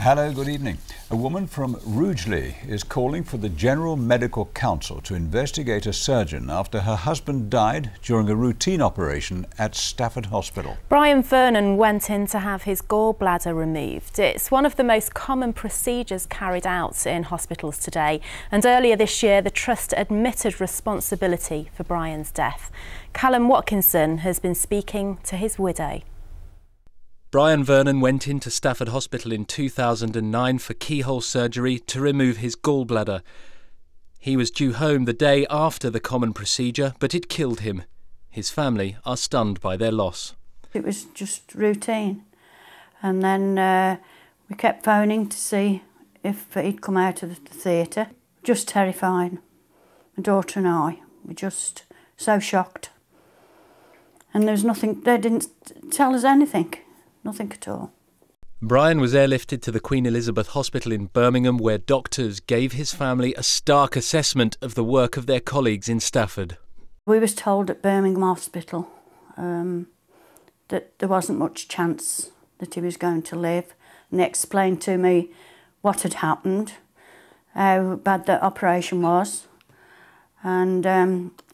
Hello, good evening. A woman from Rugeley is calling for the General Medical Council to investigate a surgeon after her husband died during a routine operation at Stafford Hospital. Vernon went in to have his gallbladder removed. It's one of the most common procedures carried out in hospitals today, and earlier this year the Trust admitted responsibility for Brian's death. Callum Watkinson has been speaking to his widow. Brian Vernon went into Stafford Hospital in 2009 for keyhole surgery to remove his gallbladder. He was due home the day after the common procedure, but it killed him. His family are stunned by their loss. It was just routine, and then we kept phoning to see if he'd come out of the theatre. Just terrifying. My daughter and I were just so shocked. And there was nothing, they didn't tell us anything. Nothing at all. Brian was airlifted to the Queen Elizabeth Hospital in Birmingham, where doctors gave his family a stark assessment of the work of their colleagues in Stafford. We was told at Birmingham Hospital that there wasn't much chance that he was going to live, and they explained to me what had happened, how bad the operation was, and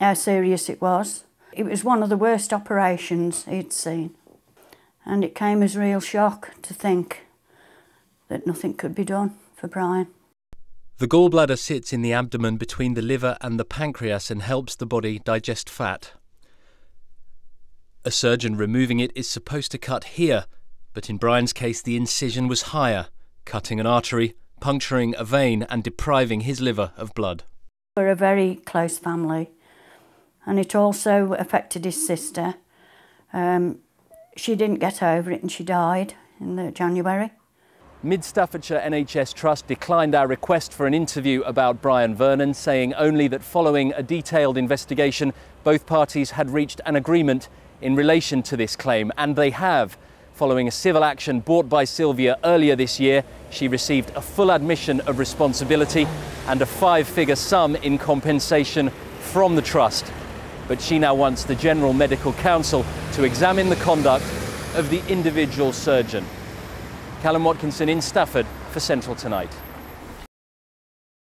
how serious it was. It was one of the worst operations he'd seen. And it came as real shock to think that nothing could be done for Brian. The gallbladder sits in the abdomen between the liver and the pancreas and helps the body digest fat. A surgeon removing it is supposed to cut here, but in Brian's case the incision was higher, cutting an artery, puncturing a vein and depriving his liver of blood. We're a very close family, and it also affected his sister. She didn't get over it and she died in January. Mid Staffordshire NHS Trust declined our request for an interview about Brian Vernon, saying only that following a detailed investigation, both parties had reached an agreement in relation to this claim, and they have. Following a civil action brought by Sylvia earlier this year, she received a full admission of responsibility and a 5-figure sum in compensation from the Trust. But she now wants the General Medical Council to examine the conduct of the individual surgeon. Callum Watkinson in Stafford for Central Tonight.